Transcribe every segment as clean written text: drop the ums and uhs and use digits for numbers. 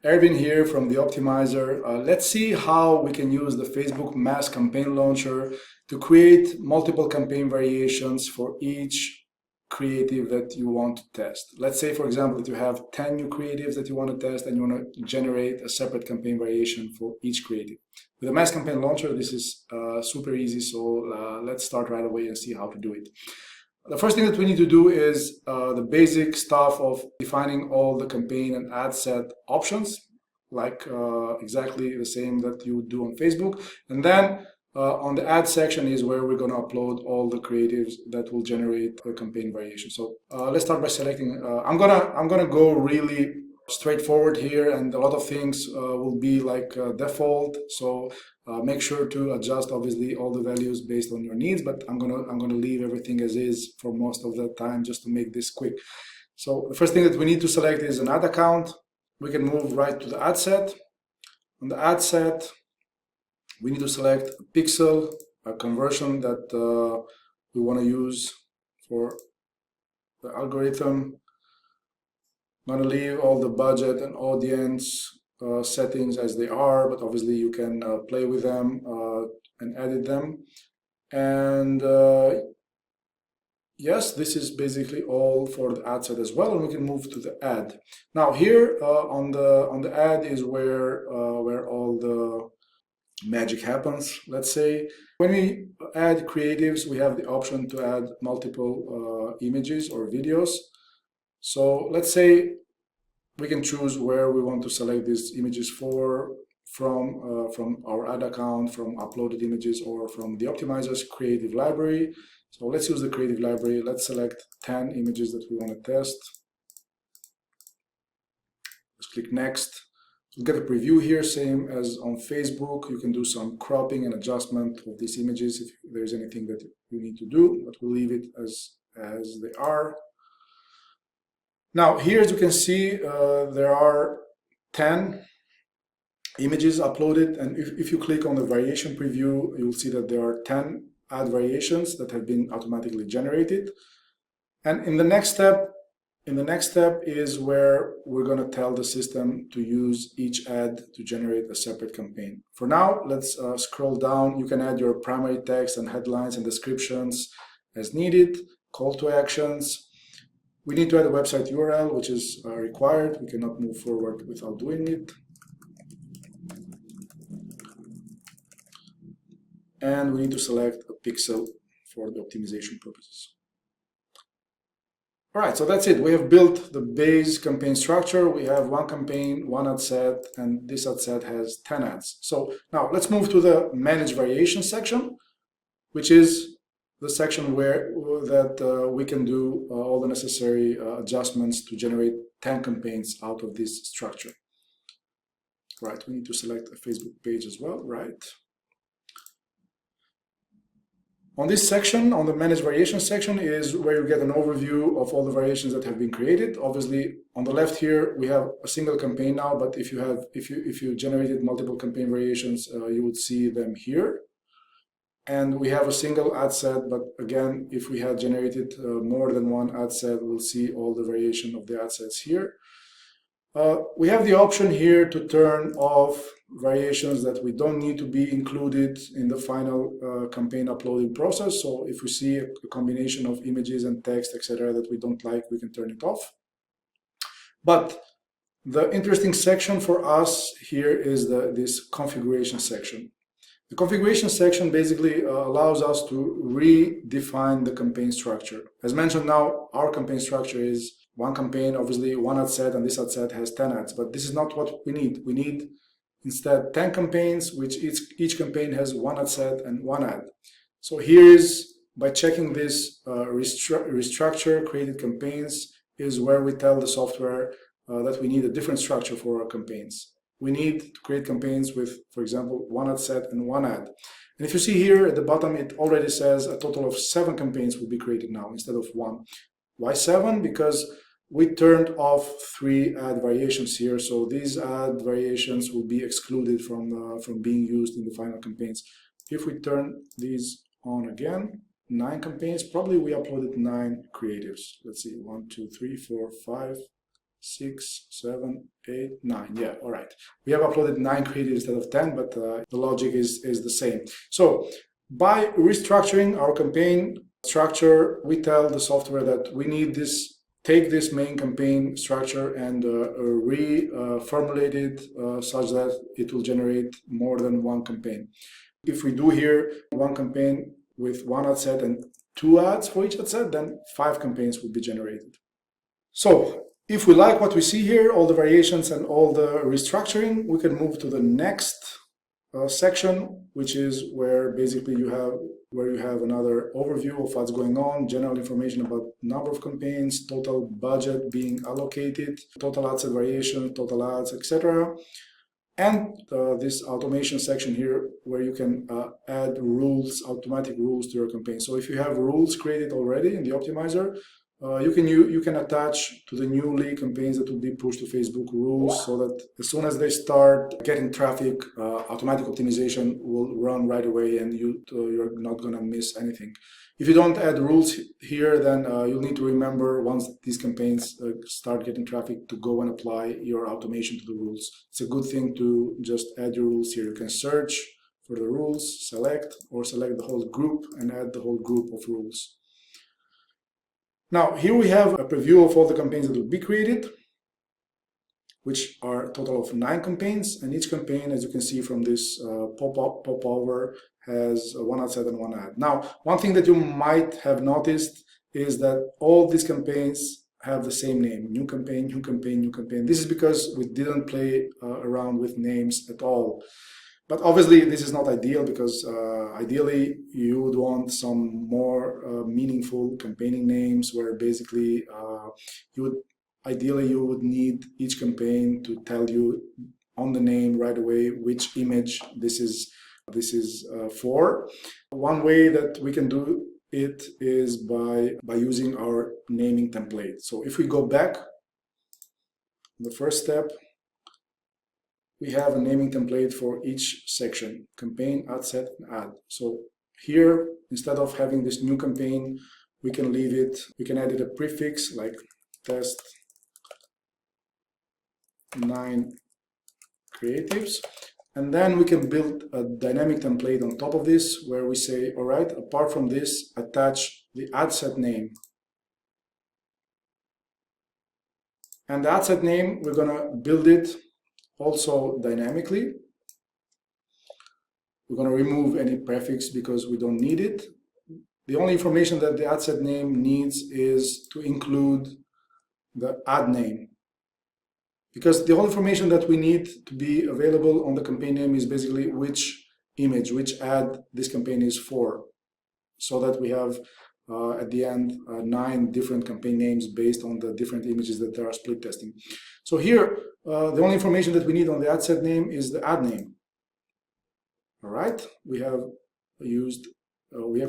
Erwin here from the Optimizer. Let's see how we can use the Facebook Mass Campaign Launcher to create multiple campaign variations for each creative that you want to test. Let's say, for example, that you have 10 new creatives that you want to test and you want to generate a separate campaign variation for each creative. With the Mass Campaign Launcher, this is super easy, so let's start right away and see how to do it. The first thing that we need to do is the basic stuff of defining all the campaign and ad set options, like exactly the same that you would do on Facebook. And then on the ad section is where we're going to upload all the creatives that will generate a campaign variation. So let's start by selecting. I'm gonna go really straightforward here, and a lot of things will be like default. So make sure to adjust obviously all the values based on your needs, but I'm gonna leave everything as is for most of the time just to make this quick. So the first thing that we need to select is an ad account. We can move right to the ad set. On the ad set, we need to select a pixel, a conversion that we want to use for the algorithm. I'm going to leave all the budget and audience settings as they are, but obviously you can play with them and edit them. And yes, this is basically all for the ad set as well, and we can move to the ad. Now here on the ad is where all the magic happens. Let's say when we add creatives, we have the option to add multiple images or videos. So let's say we can choose where we want to select these images from our ad account, from uploaded images, or from the Optimizer's creative library. So let's use the creative library. Let's select 10 images that we want to test. Let's click next. We'll get a preview here, same as on Facebook. You can do some cropping and adjustment of these images if there's anything that you need to do, but we'll leave it as they are. Now, here, as you can see, there are 10 images uploaded, and if you click on the variation preview, you'll see that there are 10 ad variations that have been automatically generated. And in the next step is where we're going to tell the system to use each ad to generate a separate campaign. For now, let's scroll down. You can add your primary text and headlines and descriptions as needed, call to actions. We need to add a website URL, which is required. We cannot move forward without doing it. And we need to select a pixel for the optimization purposes. All right, so that's it. We have built the base campaign structure. We have one campaign, one ad set, and this ad set has 10 ads. So now let's move to the manage variation section, which is the section where we can do all the necessary adjustments to generate 10 campaigns out of this structure. Right, we need to select a Facebook page as well, right? On this section, on the manage variation section, is where you get an overview of all the variations that have been created. Obviously, on the left here, we have a single campaign now, but if you generated multiple campaign variations, you would see them here. And we have a single ad set, but again, if we had generated more than one ad set, we'll see all the variation of the ad sets here. We have the option here to turn off variations that we don't need to be included in the final campaign uploading process. So if we see a combination of images and text, etc., that we don't like, we can turn it off. But the interesting section for us here is this configuration section. The configuration section basically allows us to redefine the campaign structure. As mentioned now, our campaign structure is one campaign, obviously one ad set, and this ad set has 10 ads, but this is not what we need. We need instead 10 campaigns, which each campaign has one ad set and one ad. So here is, by checking this restructure created campaigns, is where we tell the software that we need a different structure for our campaigns. We need to create campaigns with, for example, one ad set and one ad. And if you see here at the bottom, it already says a total of 7 campaigns will be created now instead of 1. Why 7? Because we turned off 3 ad variations here, so these ad variations will be excluded from being used in the final campaigns. If we turn these on again, 9 campaigns, probably we uploaded 9 creatives. Let's see, 1, 2, 3, 4, 5, 6, 7, 8, 9. Yeah, all right. We have uploaded 9 creatives instead of 10, but the logic is the same. So by restructuring our campaign structure, we tell the software that we need this, take this main campaign structure and reformulate it such that it will generate more than one campaign. If we do here one campaign with one ad set and 2 ads for each ad set, then 5 campaigns will be generated. So if we like what we see here, all the variations and all the restructuring, we can move to the next section, which is where basically you have another overview of what's going on, general information about number of campaigns, total budget being allocated, total ad set variation, total ads, etc. And this automation section here where you can add rules, automatic rules to your campaign. So if you have rules created already in the optimizer, you can attach to the newly campaigns that will be pushed to Facebook rules so that as soon as they start getting traffic, automatic optimization will run right away and you're not going to miss anything. If you don't add rules here, then you'll need to remember once these campaigns start getting traffic to go and apply your automation to the rules. It's a good thing to just add your rules here. You can search for the rules, select the whole group and add the whole group of rules. Now, here we have a preview of all the campaigns that will be created, which are a total of 9 campaigns. And each campaign, as you can see from this pop-over, has one ad set and one ad. Now, one thing that you might have noticed is that all these campaigns have the same name: new campaign, new campaign, new campaign. This is because we didn't play around with names at all. But obviously, this is not ideal because ideally you would want some more meaningful campaigning names where basically you would need each campaign to tell you on the name right away which image this is for. One way that we can do it is by using our naming template. So if we go back, the first step, we have a naming template for each section: campaign, ad set, and ad. So here, instead of having this new campaign, we can edit a prefix like test 9 creatives. And then we can build a dynamic template on top of this where we say, all right, apart from this, attach the ad set name. And the ad set name, we're going to build it also dynamically. We're going to remove any prefix because we don't need it. The only information that the ad set name needs is to include the ad name, because the only information that we need to be available on the campaign name is basically which image, which ad this campaign is for, so that we have at the end 9 different campaign names based on the different images that are split testing. So here, the only information that we need on the ad set name is the ad name. All right, we have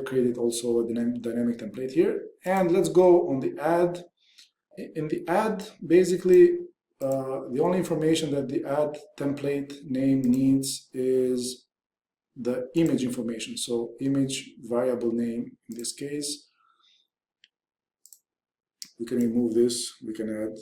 created also a dynamic template here. And let's go on the ad. In the ad, basically, the only information that the ad template name needs is the image information. So image variable name in this case. We can remove this. We can add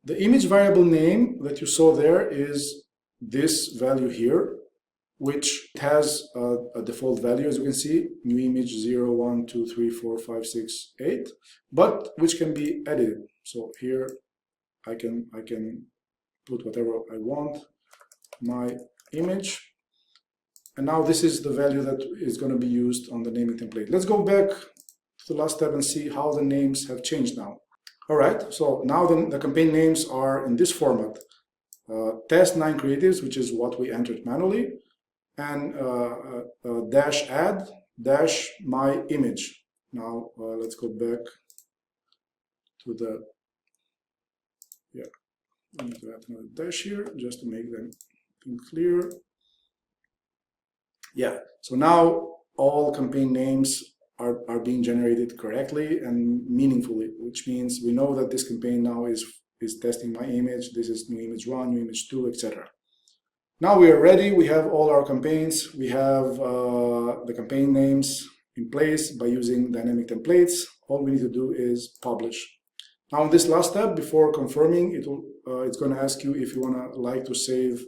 the image variable name that you saw there is this value here, which has a default value, as you can see, new image 0, 1, 2, 3, 4, 5, 6, 8, but which can be edited. So here I can put whatever I want, my image, and now this is the value that is going to be used on the naming template. Let's go back to the last step and see how the names have changed now. All right, so now the campaign names are in this format: test 9 creatives, which is what we entered manually, and dash ad dash my image. Now let's go back to the, I need to add another dash here just to make them clear. Yeah, so now all campaign names are being generated correctly and meaningfully, which means we know that this campaign now is testing my image. This is new image 1, new image 2, etc. Now we are ready. We have all our campaigns. We have the campaign names. in place by using dynamic templates. All we need to do is publish. Now, in this last step, before confirming, it's going to ask you if you want to like to save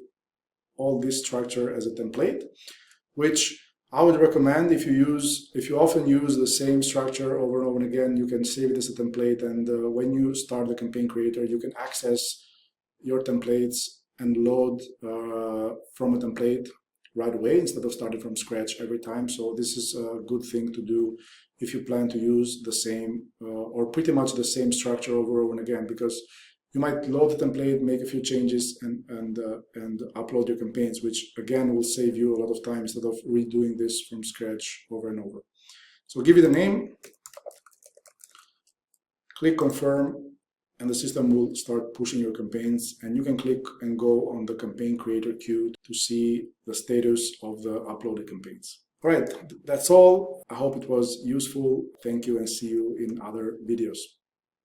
all this structure as a template, which I would recommend. If you often use the same structure over and over again, you can save it as a template, and when you start the campaign creator, you can access your templates and load from a template right away instead of starting from scratch every time. So this is a good thing to do if you plan to use the same or pretty much the same structure over and over again, because you might load the template, make a few changes, and upload your campaigns, which again will save you a lot of time instead of redoing this from scratch over and over. So give it a name, click confirm, and the system will start pushing your campaigns, and you can click and go on the campaign creator queue to see the status of the uploaded campaigns. All right, that's all. I hope it was useful. Thank you, and see you in other videos.